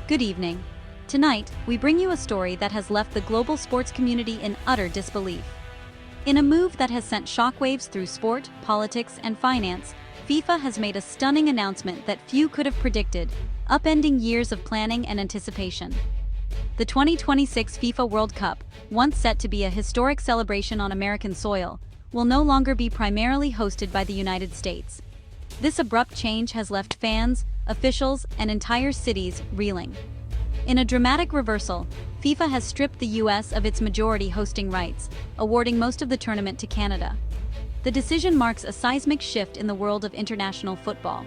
Good evening. Tonight, we bring you a story that has left the global sports community in utter disbelief. In a move that has sent shockwaves through sport, politics, and finance, FIFA has made a stunning announcement that few could have predicted, upending years of planning and anticipation. The 2026 FIFA World Cup, once set to be a historic celebration on American soil, will no longer be primarily hosted by the United States. This abrupt change has left fans, officials, and entire cities reeling. In a dramatic reversal, FIFA has stripped the US of its majority hosting rights, awarding most of the tournament to Canada. The decision marks a seismic shift in the world of international football.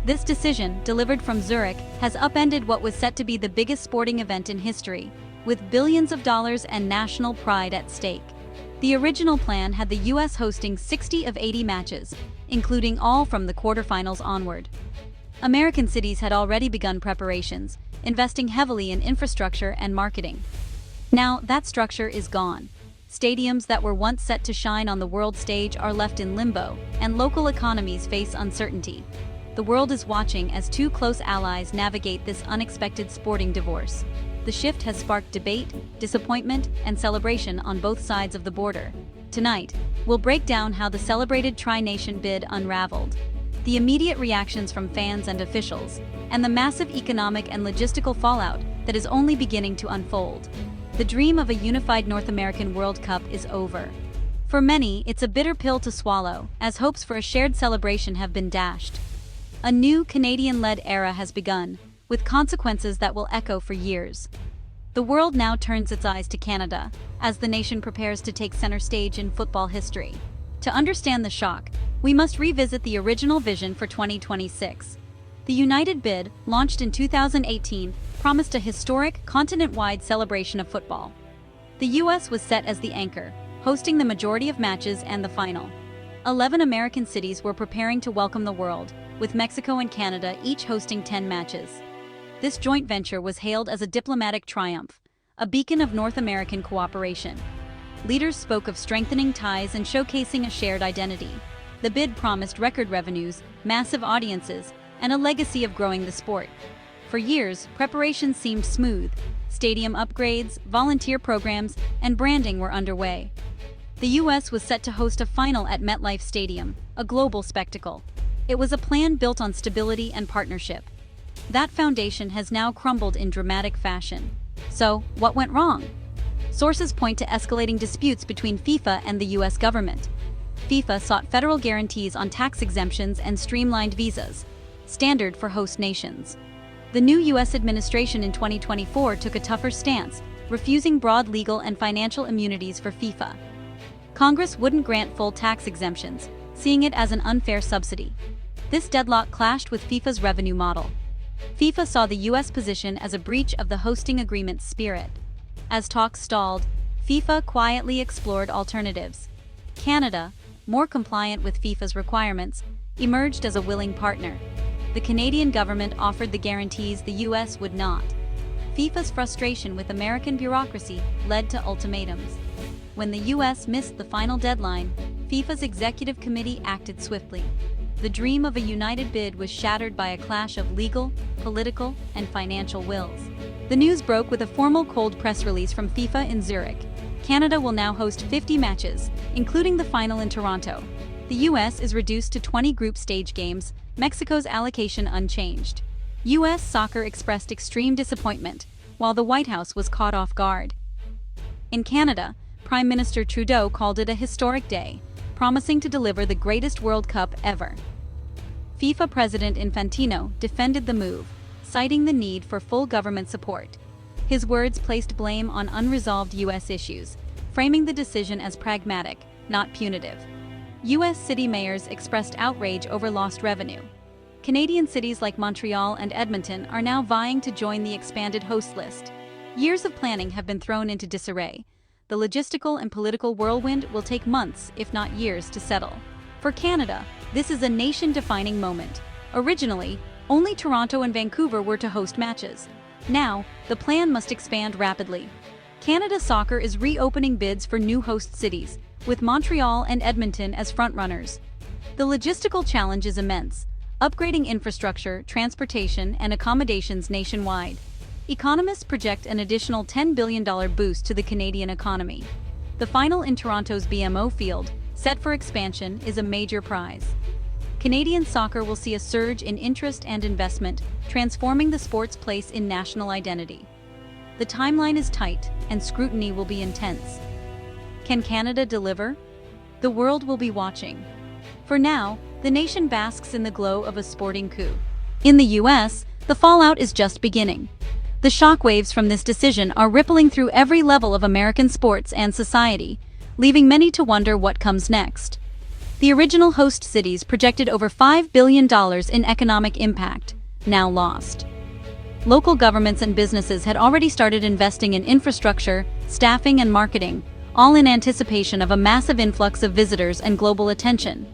This decision, delivered from Zurich, has upended what was set to be the biggest sporting event in history, with billions of dollars and national pride at stake. The original plan had the US hosting 60 of 80 matches, including all from the quarterfinals onward. American cities had already begun preparations, investing heavily in infrastructure and marketing. Now, that structure is gone. Stadiums that were once set to shine on the world stage are left in limbo, and local economies face uncertainty. The world is watching as two close allies navigate this unexpected sporting divorce. The shift has sparked debate, disappointment, and celebration on both sides of the border. Tonight, we'll break down how the celebrated Tri-Nation bid unraveled, the immediate reactions from fans and officials, and the massive economic and logistical fallout that is only beginning to unfold. The dream of a unified North American World Cup is over. For many, it's a bitter pill to swallow, as hopes for a shared celebration have been dashed. A new Canadian-led era has begun, with consequences that will echo for years. The world now turns its eyes to Canada, as the nation prepares to take center stage in football history. To understand the shock, we must revisit the original vision for 2026. The United bid, launched in 2018, promised a historic, continent-wide celebration of football. The US was set as the anchor, hosting the majority of matches and the final. 11 American cities were preparing to welcome the world, with Mexico and Canada each hosting 10 matches. This joint venture was hailed as a diplomatic triumph, a beacon of North American cooperation. Leaders spoke of strengthening ties and showcasing a shared identity. The bid promised record revenues, massive audiences, and a legacy of growing the sport. For years, preparations seemed smooth. Stadium upgrades, volunteer programs, and branding were underway. The US was set to host a final at MetLife Stadium, a global spectacle. It was a plan built on stability and partnership. That foundation has now crumbled in dramatic fashion. So, what went wrong? Sources point to escalating disputes between FIFA and the US government. FIFA sought federal guarantees on tax exemptions and streamlined visas, standard for host nations. The new US administration in 2024 took a tougher stance, refusing broad legal and financial immunities for FIFA. Congress wouldn't grant full tax exemptions, seeing it as an unfair subsidy. This deadlock clashed with FIFA's revenue model. FIFA saw the US position as a breach of the hosting agreement's spirit. As talks stalled, FIFA quietly explored alternatives. Canada, more compliant with FIFA's requirements, emerged as a willing partner. The Canadian government offered the guarantees the US would not. FIFA's frustration with American bureaucracy led to ultimatums. When the US missed the final deadline, FIFA's executive committee acted swiftly. The dream of a united bid was shattered by a clash of legal, political, and financial wills. The news broke with a formal cold press release from FIFA in Zurich. Canada will now host 50 matches, including the final in Toronto. The US is reduced to 20 group stage games, Mexico's allocation unchanged. US soccer expressed extreme disappointment, while the White House was caught off guard. In Canada, Prime Minister Trudeau called it a historic day, promising to deliver the greatest World Cup ever. FIFA President Infantino defended the move, citing the need for full government support. His words placed blame on unresolved US issues, framing the decision as pragmatic, not punitive. US city mayors expressed outrage over lost revenue. Canadian cities like Montreal and Edmonton are now vying to join the expanded host list. Years of planning have been thrown into disarray. The logistical and political whirlwind will take months, if not years, to settle. For Canada, this is a nation-defining moment. Originally, only Toronto and Vancouver were to host matches. Now, the plan must expand rapidly. Canada Soccer is reopening bids for new host cities, with Montreal and Edmonton as frontrunners. The logistical challenge is immense, upgrading infrastructure, transportation, and accommodations nationwide. Economists project an additional $10 billion boost to the Canadian economy. The final in Toronto's BMO field, set for expansion, is a major prize. Canadian soccer will see a surge in interest and investment, transforming the sport's place in national identity. The timeline is tight, and scrutiny will be intense. Can Canada deliver? The world will be watching. For now, the nation basks in the glow of a sporting coup. In the US, the fallout is just beginning. The shockwaves from this decision are rippling through every level of American sports and society, leaving many to wonder what comes next. The original host cities projected over $5 billion in economic impact, now lost. Local governments and businesses had already started investing in infrastructure, staffing, and marketing, all in anticipation of a massive influx of visitors and global attention.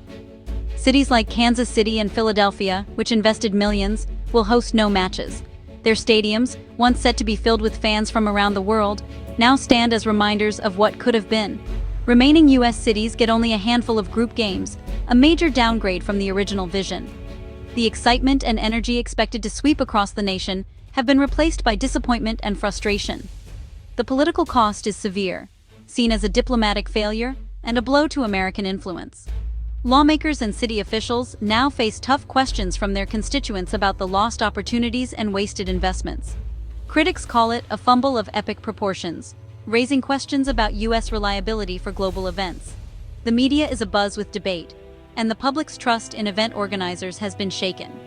Cities like Kansas City and Philadelphia, which invested millions, will host no matches. Their stadiums, once set to be filled with fans from around the world, now stand as reminders of what could have been. Remaining U.S. cities get only a handful of group games, a major downgrade from the original vision. The excitement and energy expected to sweep across the nation have been replaced by disappointment and frustration. The political cost is severe, seen as a diplomatic failure and a blow to American influence. Lawmakers and city officials now face tough questions from their constituents about the lost opportunities and wasted investments. Critics call it a fumble of epic proportions, raising questions about U.S. reliability for global events. The media is abuzz with debate, and the public's trust in event organizers has been shaken.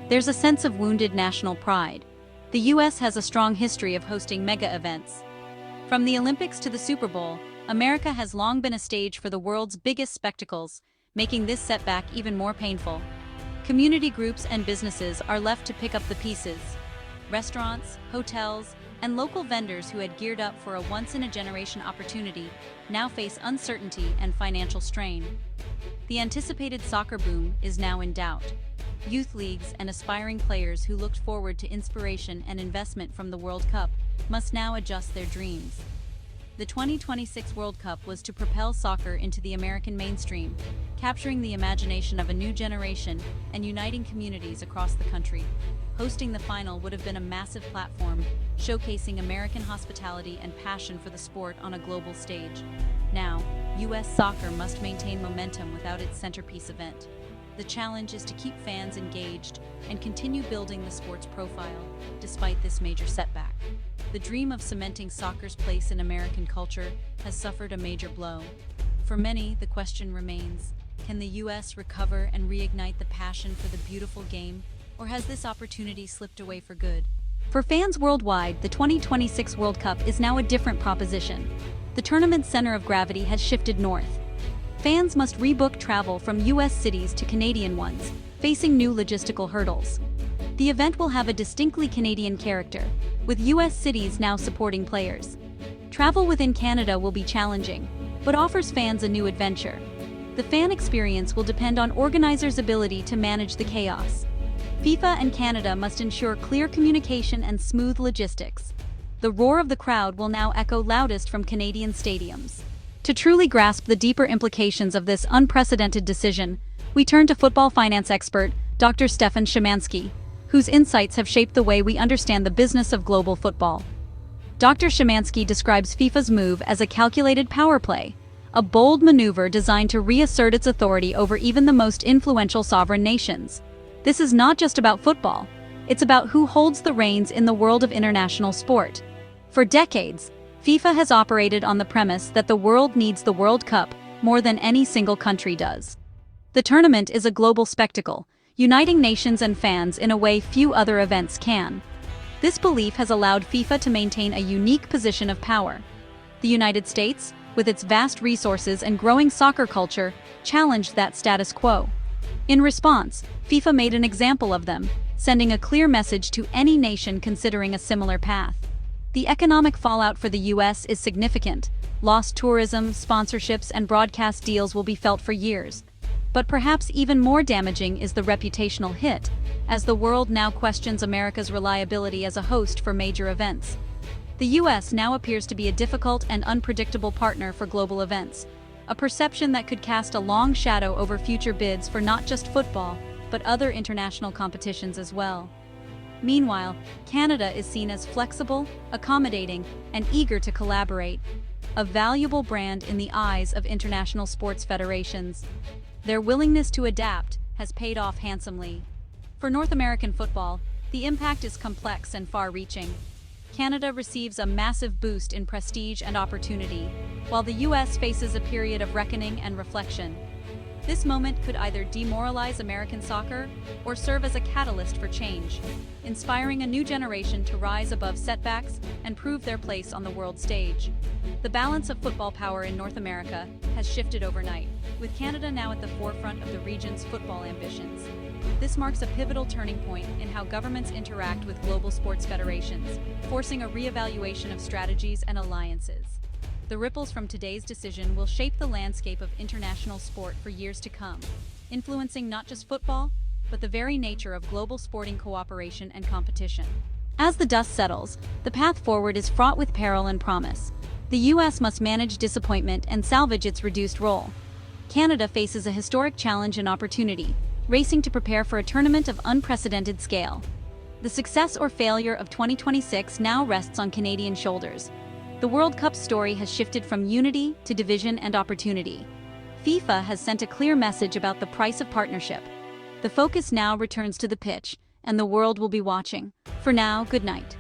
There's a sense of wounded national pride. The U.S. has a strong history of hosting mega events. From the Olympics to the Super Bowl, America has long been a stage for the world's biggest spectacles, making this setback even more painful. Community groups and businesses are left to pick up the pieces. Restaurants, hotels, and local vendors who had geared up for a once-in-a-generation opportunity now face uncertainty and financial strain. The anticipated soccer boom is now in doubt. Youth leagues and aspiring players who looked forward to inspiration and investment from the World Cup must now adjust their dreams. The 2026 World Cup was to propel soccer into the American mainstream, capturing the imagination of a new generation and uniting communities across the country. Hosting the final would have been a massive platform, showcasing American hospitality and passion for the sport on a global stage. Now, U.S. soccer must maintain momentum without its centerpiece event. The challenge is to keep fans engaged and continue building the sport's profile, despite this major setback. The dream of cementing soccer's place in American culture has suffered a major blow. For many, the question remains, can the U.S. recover and reignite the passion for the beautiful game, or has this opportunity slipped away for good? For fans worldwide, the 2026 World Cup is now a different proposition. The tournament's center of gravity has shifted north. Fans must rebook travel from U.S. cities to Canadian ones, facing new logistical hurdles. The event will have a distinctly Canadian character, with U.S. cities now supporting players. Travel within Canada will be challenging, but offers fans a new adventure. The fan experience will depend on organizers' ability to manage the chaos. FIFA and Canada must ensure clear communication and smooth logistics. The roar of the crowd will now echo loudest from Canadian stadiums. To truly grasp the deeper implications of this unprecedented decision, we turn to football finance expert Dr. Stefan Szymanski, whose insights have shaped the way we understand the business of global football. Dr. Szymanski describes FIFA's move as a calculated power play, a bold maneuver designed to reassert its authority over even the most influential sovereign nations. This is not just about football, it's about who holds the reins in the world of international sport. For decades, FIFA has operated on the premise that the world needs the World Cup more than any single country does. The tournament is a global spectacle, uniting nations and fans in a way few other events can. This belief has allowed FIFA to maintain a unique position of power. The United States, with its vast resources and growing soccer culture, challenged that status quo. In response, FIFA made an example of them, sending a clear message to any nation considering a similar path. The economic fallout for the U.S. is significant. Lost tourism, sponsorships, and broadcast deals will be felt for years. But perhaps even more damaging is the reputational hit, as the world now questions America's reliability as a host for major events. The U.S. now appears to be a difficult and unpredictable partner for global events, a perception that could cast a long shadow over future bids for not just football, but other international competitions as well. Meanwhile, Canada is seen as flexible, accommodating, and eager to collaborate, a valuable brand in the eyes of international sports federations. Their willingness to adapt has paid off handsomely. For North American football, the impact is complex and far-reaching. Canada receives a massive boost in prestige and opportunity, while the US faces a period of reckoning and reflection. This moment could either demoralize American soccer or serve as a catalyst for change, inspiring a new generation to rise above setbacks and prove their place on the world stage. The balance of football power in North America has shifted overnight, with Canada now at the forefront of the region's football ambitions. This marks a pivotal turning point in how governments interact with global sports federations, forcing a re-evaluation of strategies and alliances. The ripples from today's decision will shape the landscape of international sport for years to come, influencing not just football, but the very nature of global sporting cooperation and competition. As the dust settles, the path forward is fraught with peril and promise. The US must manage disappointment and salvage its reduced role. Canada faces a historic challenge and opportunity, racing to prepare for a tournament of unprecedented scale. The success or failure of 2026 now rests on Canadian shoulders. The World Cup story has shifted from unity to division and opportunity. FIFA has sent a clear message about the price of partnership. The focus now returns to the pitch, and the world will be watching. For now, good night.